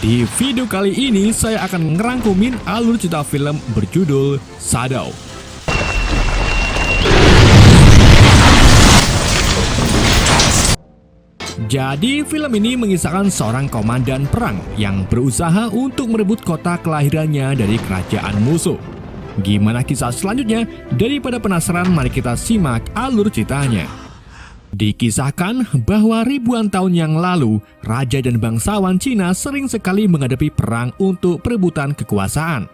Di video kali ini saya akan ngerangkumin alur cerita film berjudul Shadow. Jadi film ini mengisahkan seorang komandan perang yang berusaha untuk merebut kota kelahirannya dari kerajaan musuh. Gimana kisah selanjutnya? Daripada penasaran, mari kita simak alur ceritanya. Dikisahkan bahwa ribuan tahun yang lalu, raja dan bangsawan Cina sering sekali menghadapi perang untuk perebutan kekuasaan.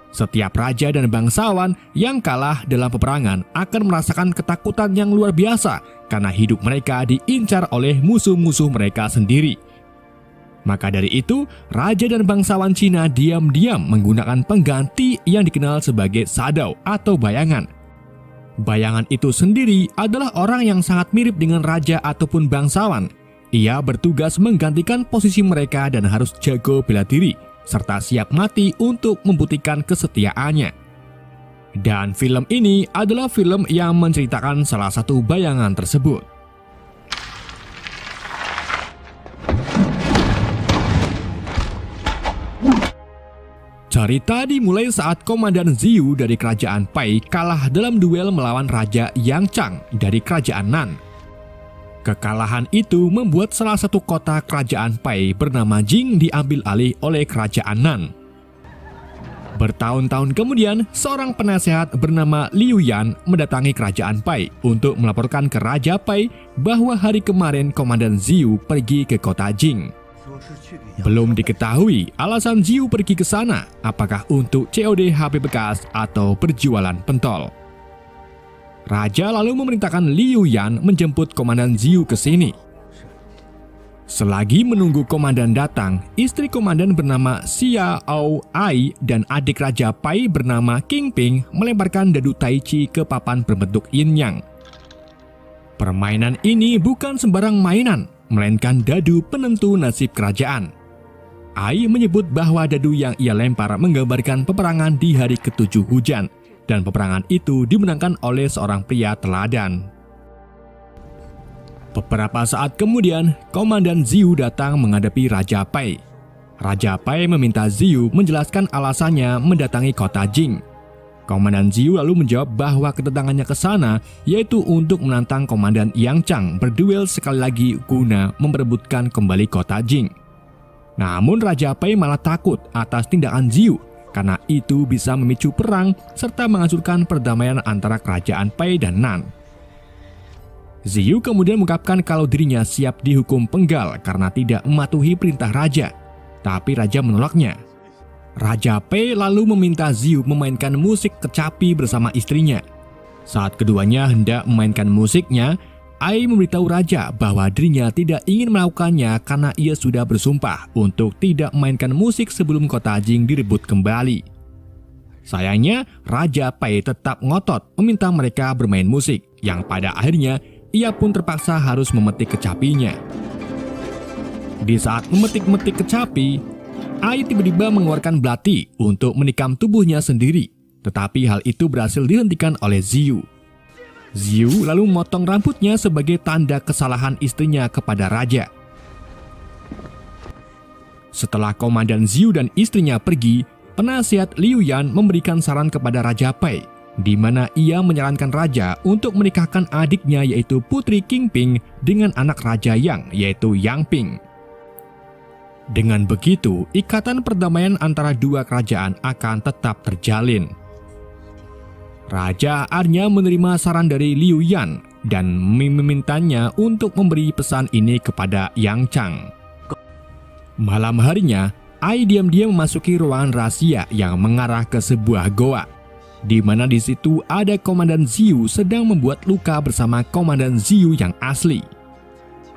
Setiap raja dan bangsawan yang kalah dalam peperangan akan merasakan ketakutan yang luar biasa karena hidup mereka diincar oleh musuh-musuh mereka sendiri. Maka dari itu, raja dan bangsawan Cina diam-diam menggunakan pengganti yang dikenal sebagai shadow atau bayangan. Bayangan itu sendiri adalah orang yang sangat mirip dengan raja ataupun bangsawan. Ia bertugas menggantikan posisi mereka dan harus jago bela diri, serta siap mati untuk membuktikan kesetiaannya. Dan film ini adalah film yang menceritakan salah satu bayangan tersebut. Cerita dimulai saat Komandan Ziyu dari kerajaan Pai kalah dalam duel melawan Raja Yang Chang dari kerajaan Nan. Kekalahan itu membuat salah satu kota kerajaan Pai bernama Jing diambil alih oleh kerajaan Nan. Bertahun-tahun kemudian, seorang penasehat bernama Liu Yan mendatangi kerajaan Pai untuk melaporkan ke Raja Pai bahwa hari kemarin Komandan Ziyu pergi ke kota Jing. Belum diketahui alasan Ziyu pergi ke sana, apakah untuk COD HP bekas atau berjualan pentol. Raja lalu memerintahkan Liu Yan menjemput Komandan Ziyu ke sini. Selagi menunggu komandan datang, istri komandan bernama Xiao Ai dan adik Raja Pai bernama Qing Ping melemparkan dadu Tai Chi ke papan berbentuk yin yang. Permainan ini bukan sembarang mainan, melainkan dadu penentu nasib kerajaan. Ai menyebut bahwa dadu yang ia lempar menggambarkan peperangan di hari ke-7 hujan, dan peperangan itu dimenangkan oleh seorang pria teladan. Beberapa saat kemudian, Komandan Ziyu datang menghadapi Raja Pai. Raja Pai meminta Ziyu menjelaskan alasannya mendatangi kota Jing. Komandan Ziyu lalu menjawab bahwa kedatangannya ke sana yaitu untuk menantang Komandan Yang Chang berduel sekali lagi guna memperebutkan kembali kota Jing. Namun Raja Pai malah takut atas tindakan Ziyu karena itu bisa memicu perang serta menghancurkan perdamaian antara kerajaan Pai dan Nan. Ziyu kemudian mengungkapkan kalau dirinya siap dihukum penggal karena tidak mematuhi perintah raja, tapi raja menolaknya. Raja Pai lalu meminta Ziyu memainkan musik kecapi bersama istrinya. Saat keduanya hendak memainkan musiknya, Ai memberitahu raja bahwa dirinya tidak ingin melakukannya karena ia sudah bersumpah untuk tidak memainkan musik sebelum kota Jing direbut kembali. Sayangnya, Raja Pai tetap ngotot meminta mereka bermain musik, yang pada akhirnya ia pun terpaksa harus memetik kecapinya. Di saat memetik-metik kecapi, Ai tiba-tiba mengeluarkan belati untuk menikam tubuhnya sendiri, tetapi hal itu berhasil dihentikan oleh Ziyu. Ziyu lalu memotong rambutnya sebagai tanda kesalahan istrinya kepada raja. Setelah Komandan Ziyu dan istrinya pergi, penasihat Liu Yan memberikan saran kepada Raja Pai, di mana ia menyarankan raja untuk menikahkan adiknya yaitu Putri Qing Ping dengan anak Raja Yang yaitu Yang Ping. Dengan begitu, ikatan perdamaian antara dua kerajaan akan tetap terjalin. Raja akhirnya menerima saran dari Liu Yan dan memintanya untuk memberi pesan ini kepada Yang Chang. Malam harinya, Ai diam-diam memasuki ruangan rahasia yang mengarah ke sebuah goa, di mana di situ ada Komandan Ziyu sedang membuat luka bersama Komandan Ziyu yang asli.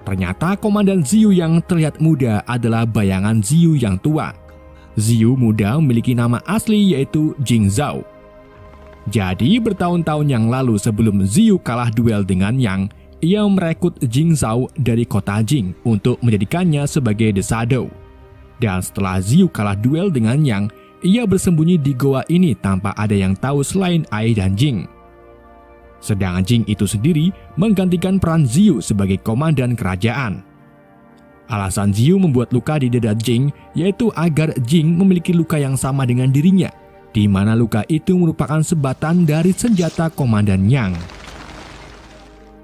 Ternyata Komandan Ziyu yang terlihat muda adalah bayangan Ziyu yang tua. Ziyu muda memiliki nama asli yaitu Jing Zhao. Jadi bertahun-tahun yang lalu sebelum Ziyu kalah duel dengan Yang, ia merekrut Jing Zhao dari kota Jing untuk menjadikannya sebagai The Shadow. Dan setelah Ziyu kalah duel dengan Yang, ia bersembunyi di goa ini tanpa ada yang tahu selain Ai dan Jing. Sedangkan Jing itu sendiri menggantikan peran Ziyu sebagai komandan kerajaan. Alasan Ziyu membuat luka di dada Jing yaitu agar Jing memiliki luka yang sama dengan dirinya, di mana luka itu merupakan sebatan dari senjata Komandan Yang.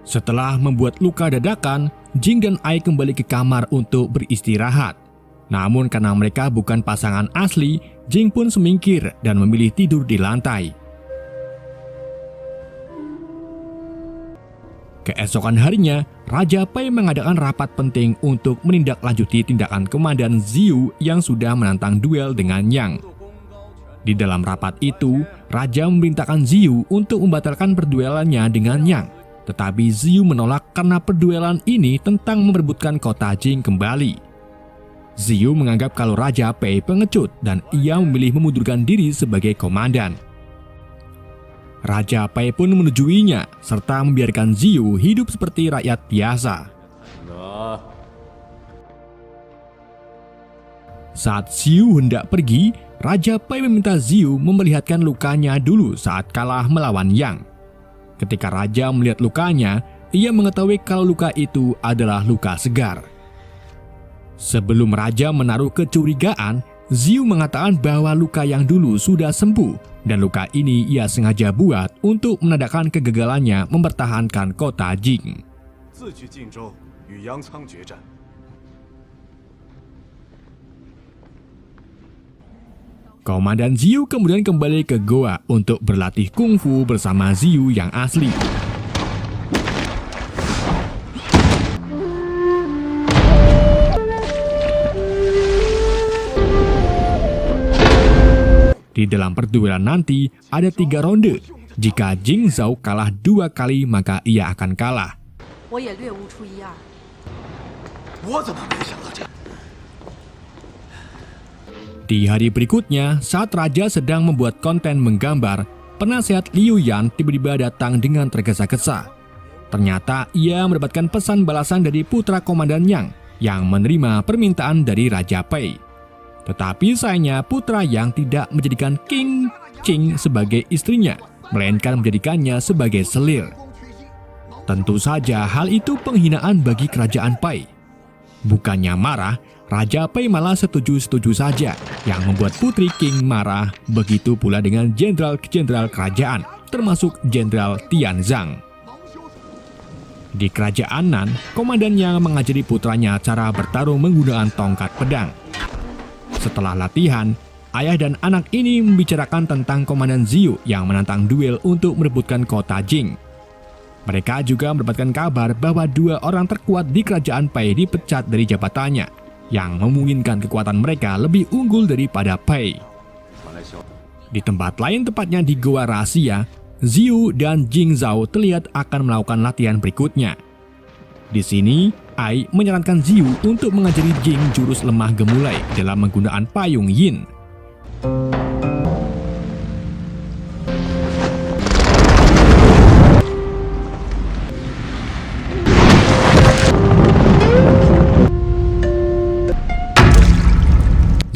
Setelah membuat luka dadakan, Jing dan Ai kembali ke kamar untuk beristirahat. Namun karena mereka bukan pasangan asli, Jing pun semingkir dan memilih tidur di lantai. Keesokan harinya, Raja Pai mengadakan rapat penting untuk menindaklanjuti tindakan Komandan Ziyu yang sudah menantang duel dengan Yang. Di dalam rapat itu, Raja memerintahkan Ziyu untuk membatalkan perduelannya dengan Yang. Tetapi Ziyu menolak karena perduelan ini tentang merebutkan kota Jing kembali. Ziyu menganggap kalau Raja Pai pengecut dan ia memilih memundurkan diri sebagai komandan. Raja Pai pun menyetujui serta membiarkan Ziyu hidup seperti rakyat biasa. Saat Ziyu hendak pergi, Raja Pai meminta Ziyu memperlihatkan lukanya dulu saat kalah melawan Yang. Ketika Raja melihat lukanya, ia mengetahui kalau luka itu adalah luka segar. Sebelum Raja menaruh kecurigaan, Ziyu mengatakan bahwa luka yang dulu sudah sembuh dan luka ini ia sengaja buat untuk menandakan kegagalannya mempertahankan kota Jing. Komandan Ziyu kemudian kembali ke goa untuk berlatih kungfu bersama Ziyu yang asli. Di dalam perduelan nanti, ada 3 ronde. Jika Jing Zhao kalah 2 kali, maka ia akan kalah. Di hari berikutnya, saat Raja sedang membuat konten menggambar, penasehat Liu Yan tiba-tiba datang dengan tergesa-gesa. Ternyata ia mendapatkan pesan balasan dari putra Komandan Yang menerima permintaan dari Raja Pai. Tetapi sayangnya putra Yang tidak menjadikan King Qing sebagai istrinya, melainkan menjadikannya sebagai selir. Tentu saja hal itu penghinaan bagi kerajaan Pai. Bukannya marah, Raja Pai malah setuju-setuju saja, yang membuat putri King marah. Begitu pula dengan jenderal-jenderal kerajaan, termasuk Jenderal Tianzang. Di kerajaan Nan, Komandan Yang mengajari putranya cara bertarung menggunakan tongkat pedang. Setelah latihan, ayah dan anak ini membicarakan tentang Komandan Ziyu yang menantang duel untuk merebutkan kota Jing. Mereka juga mendapatkan kabar bahwa 2 orang terkuat di kerajaan Pai dipecat dari jabatannya, yang memungkinkan kekuatan mereka lebih unggul daripada Pai. Di tempat lain, tepatnya di Goa Rahasia, Ziyu dan Jing Zhao terlihat akan melakukan latihan berikutnya. Di sini, Ai menyarankan Ziyu untuk mengajari Jing jurus lemah gemulai dalam menggunakan payung Yin.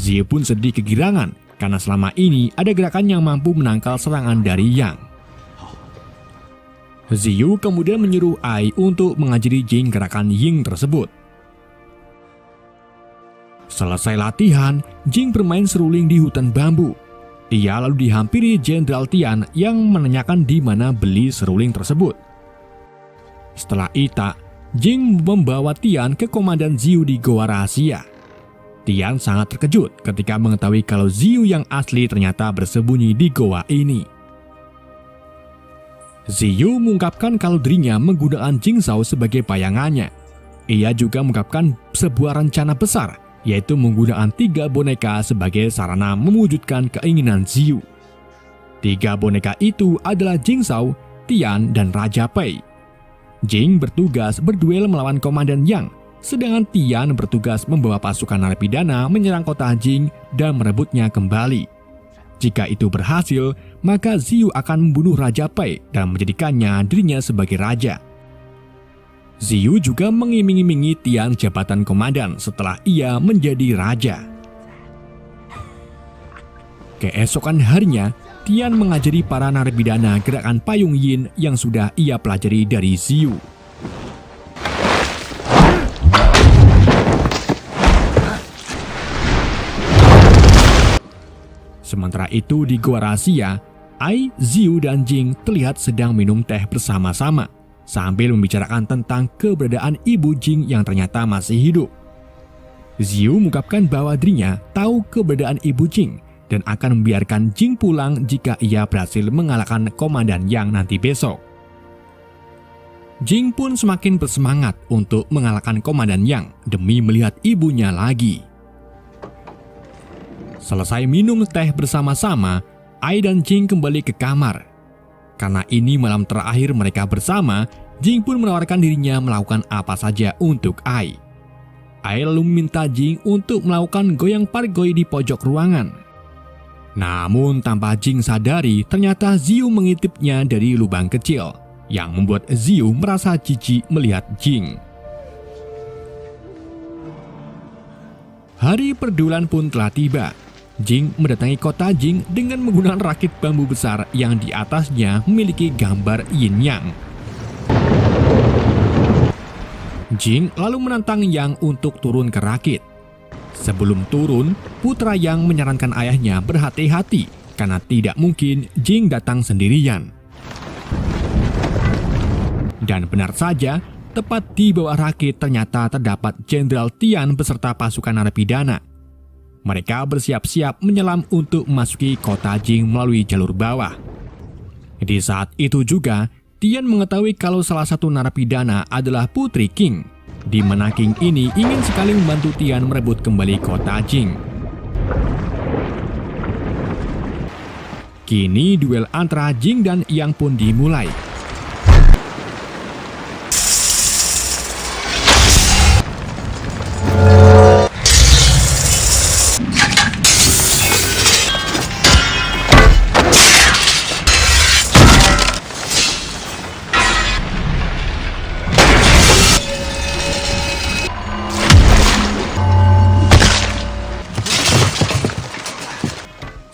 Ziyu pun sedih kegirangan karena selama ini ada gerakan yang mampu menangkal serangan dari Yang. Ziyu kemudian menyuruh Ai untuk mengajari Jing gerakan Yin tersebut. Selesai latihan, Jing bermain seruling di hutan bambu. Ia lalu dihampiri Jenderal Tian yang menanyakan di mana beli seruling tersebut. Setelah itu, Jing membawa Tian ke Komandan Ziyu di Goa Rahasia. Tian sangat terkejut ketika mengetahui kalau Ziyu yang asli ternyata bersembunyi di goa ini. Ziyu mengungkapkan kalau dirinya menggunakan Jing Zhao sebagai bayangannya. Ia juga mengungkapkan sebuah rencana besar, yaitu menggunakan 3 boneka sebagai sarana mewujudkan keinginan Ziyu. 3 boneka itu adalah Jing Zhao, Tian, dan Raja Pai. Jing bertugas berduel melawan Komandan Yang, sedangkan Tian bertugas membawa pasukan narapidana menyerang kota Jing dan merebutnya kembali. Jika itu berhasil, maka Ziyu akan membunuh Raja Pai dan menjadikannya dirinya sebagai raja. Ziyu juga mengiming-imingi Tian jabatan komandan setelah ia menjadi raja. Keesokan harinya, Tian mengajari para narapidana gerakan payung Yin yang sudah ia pelajari dari Ziyu. Sementara itu di Gua Rahasia, Ai, Ziyu, dan Jing terlihat sedang minum teh bersama-sama sambil membicarakan tentang keberadaan ibu Jing yang ternyata masih hidup. Ziyu mengungkapkan bahwa dirinya tahu keberadaan ibu Jing dan akan membiarkan Jing pulang jika ia berhasil mengalahkan Komandan Yang nanti besok. Jing pun semakin bersemangat untuk mengalahkan Komandan Yang demi melihat ibunya lagi. Selesai minum teh bersama-sama, Ai dan Jing kembali ke kamar. Karena ini malam terakhir mereka bersama, Jing pun menawarkan dirinya melakukan apa saja untuk Ai. Ai lalu meminta Jing untuk melakukan goyang pargoy di pojok ruangan. Namun tanpa Jing sadari, ternyata Ziyu mengintipnya dari lubang kecil, yang membuat Ziyu merasa jijik melihat Jing. Hari perdulan pun telah tiba. Jing mendatangi kota Jing dengan menggunakan rakit bambu besar yang di atasnya memiliki gambar yin yang. Jing lalu menantang Yang untuk turun ke rakit. Sebelum turun, putra Yang menyarankan ayahnya berhati-hati karena tidak mungkin Jing datang sendirian. Dan benar saja, tepat di bawah rakit ternyata terdapat Jenderal Tian beserta pasukan narapidana. Mereka bersiap-siap menyelam untuk memasuki kota Jing melalui jalur bawah. Di saat itu juga, Tian mengetahui kalau salah satu narapidana adalah Putri King, di mana King ini ingin sekali membantu Tian merebut kembali kota Jing. Kini duel antara Jing dan Yang pun dimulai.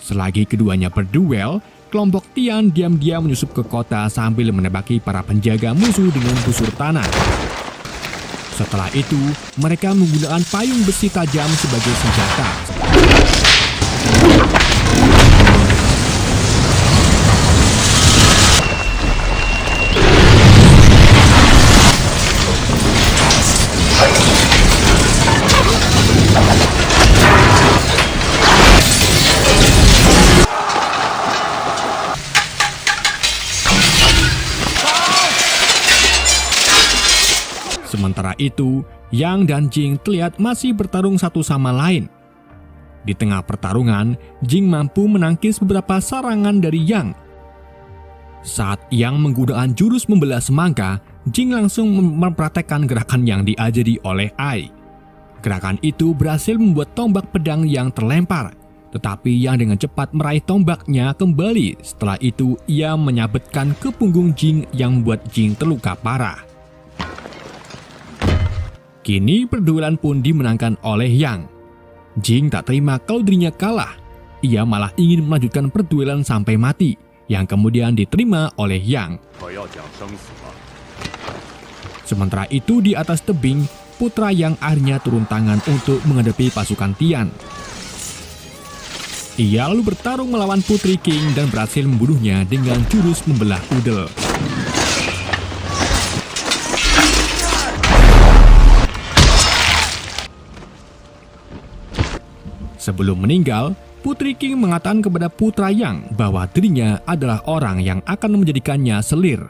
Selagi keduanya berduel, kelompok Tian diam-diam menyusup ke kota sambil menebaki para penjaga musuh dengan busur tanah. Setelah itu, mereka menggunakan payung besi tajam sebagai senjata. Sementara itu, Yang dan Jing terlihat masih bertarung satu sama lain. Di tengah pertarungan, Jing mampu menangkis beberapa serangan dari Yang. Saat Yang menggunakan jurus membelah semangka, Jing langsung mempraktekkan gerakan yang diajari oleh Ai. Gerakan itu berhasil membuat tombak pedang Yang terlempar, tetapi Yang dengan cepat meraih tombaknya kembali. Setelah itu, ia menyabetkan ke punggung Jing yang membuat Jing terluka parah. Kini perduelan pun dimenangkan oleh Yang. Jing tak terima kalau dirinya kalah. Ia malah ingin melanjutkan perduelan sampai mati, yang kemudian diterima oleh Yang. Sementara itu di atas tebing, putra Yang akhirnya turun tangan untuk menghadapi pasukan Tian. Ia lalu bertarung melawan Putri King dan berhasil membunuhnya dengan jurus membelah udel. Sebelum meninggal, Putri King mengatakan kepada putra Yang bahwa dirinya adalah orang yang akan menjadikannya selir.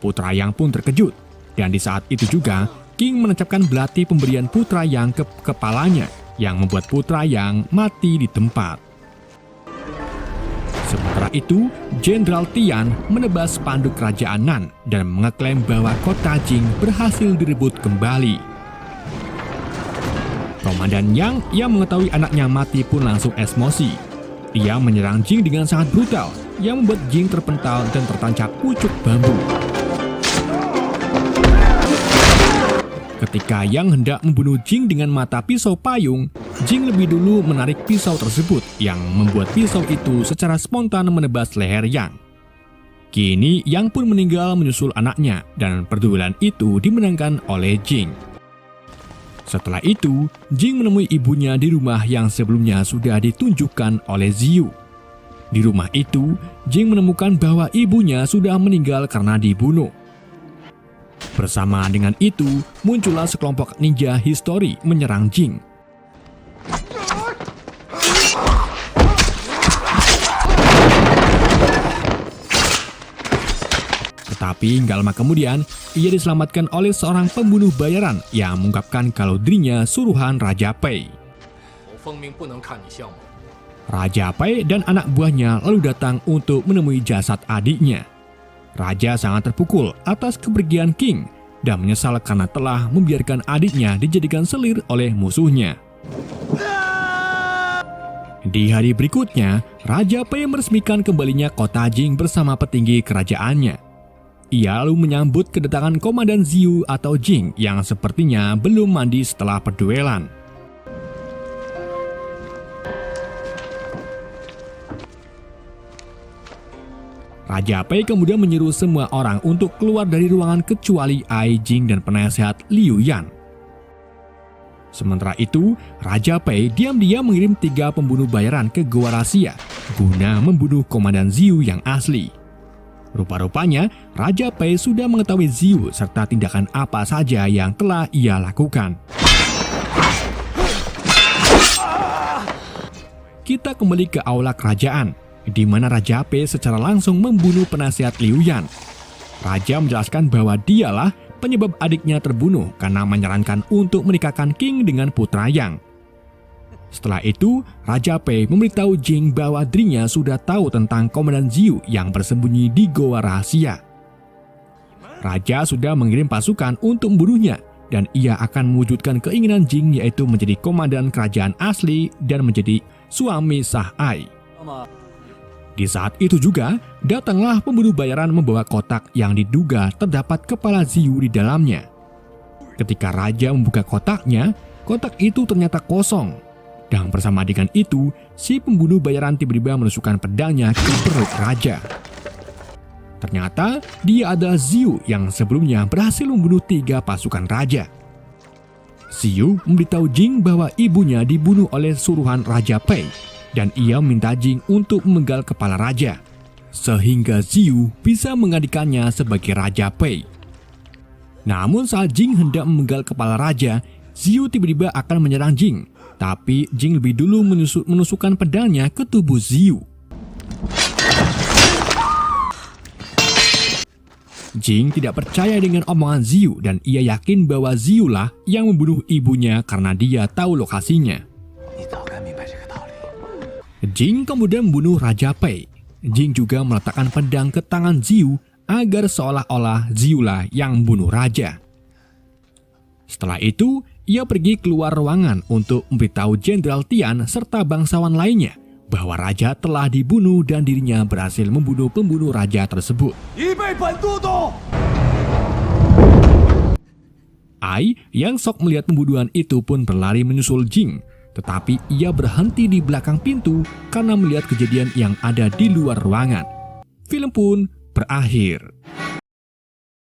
Putra Yang pun terkejut, dan di saat itu juga King menancapkan belati pemberian putra Yang ke kepalanya, yang membuat putra Yang mati di tempat. Sementara itu, Jenderal Tian menebas spanduk kerajaan Nan dan mengeklaim bahwa kota Jing berhasil direbut kembali. Komandan Yang yang mengetahui anaknya mati pun langsung emosi. Ia menyerang Jing dengan sangat brutal, yang membuat Jing terpental dan tertancap pucuk bambu. Ketika Yang hendak membunuh Jing dengan mata pisau payung, Jing lebih dulu menarik pisau tersebut, yang membuat pisau itu secara spontan menebas leher Yang. Kini Yang pun meninggal menyusul anaknya, dan perduelan itu dimenangkan oleh Jing. Setelah itu, Jing menemui ibunya di rumah yang sebelumnya sudah ditunjukkan oleh Ziyu. Di rumah itu, Jing menemukan bahwa ibunya sudah meninggal karena dibunuh. Bersama dengan itu, muncullah sekelompok ninja histori menyerang Jing. Tetapi nggak lama kemudian, ia diselamatkan oleh seorang pembunuh bayaran yang mengungkapkan kalau dirinya suruhan Raja Pei. Raja Pei dan anak buahnya lalu datang untuk menemui jasad adiknya. Raja sangat terpukul atas kepergian King dan menyesal karena telah membiarkan adiknya dijadikan selir oleh musuhnya. Di hari berikutnya, Raja Pei meresmikan kembalinya kota Jing bersama petinggi kerajaannya. Ia lalu menyambut kedatangan Komandan Ziyu atau Jing yang sepertinya belum mandi setelah perduelan. Raja Pei kemudian menyuruh semua orang untuk keluar dari ruangan kecuali Ai Jing dan penasehat Liu Yan. Sementara itu, Raja Pei diam-diam mengirim 3 pembunuh bayaran ke Goa Rahasia guna membunuh Komandan Ziyu yang asli. Rupa-rupanya, Raja Pei sudah mengetahui Ziyu serta tindakan apa saja yang telah ia lakukan. Kita kembali ke aula kerajaan, di mana Raja Pei secara langsung membunuh penasehat Liu Yan. Raja menjelaskan bahwa dialah penyebab adiknya terbunuh karena menyarankan untuk menikahkan King dengan putra Yang. Setelah itu, Raja Pei memberitahu Jing bahwa dirinya sudah tahu tentang Komandan Ziyu yang bersembunyi di Goa Rahasia. Raja sudah mengirim pasukan untuk membunuhnya, dan ia akan mewujudkan keinginan Jing yaitu menjadi komandan kerajaan asli dan menjadi suami sah Ai. Di saat itu juga, datanglah pembunuh bayaran membawa kotak yang diduga terdapat kepala Ziyu di dalamnya. Ketika Raja membuka kotaknya, kotak itu ternyata kosong. Dan bersama dengan itu, si pembunuh bayaran tiba-tiba menusukkan pedangnya ke perut Raja. Ternyata, dia adalah Ziyu yang sebelumnya berhasil membunuh 3 pasukan Raja. Ziyu memberitahu Jing bahwa ibunya dibunuh oleh suruhan Raja Pei, dan ia meminta Jing untuk memenggal kepala Raja, sehingga Ziyu bisa menggantikannya sebagai Raja Pei. Namun saat Jing hendak memenggal kepala Raja, Ziyu tiba-tiba akan menyerang Jing. Tapi Jing lebih dulu menusukkan pedangnya ke tubuh Ziyu. Jing tidak percaya dengan omongan Ziyu dan ia yakin bahwa Ziyu lah yang membunuh ibunya karena dia tahu lokasinya. Jing kemudian membunuh Raja Pei. Jing juga meletakkan pedang ke tangan Ziyu agar seolah-olah Ziyu lah yang membunuh Raja. Setelah itu, ia pergi keluar ruangan untuk memberitahu Jenderal Tian serta bangsawan lainnya bahwa Raja telah dibunuh dan dirinya berhasil membunuh pembunuh Raja tersebut. Ai yang sok melihat pembunuhan itu pun berlari menyusul Jing, tetapi ia berhenti di belakang pintu karena melihat kejadian yang ada di luar ruangan. Film pun berakhir.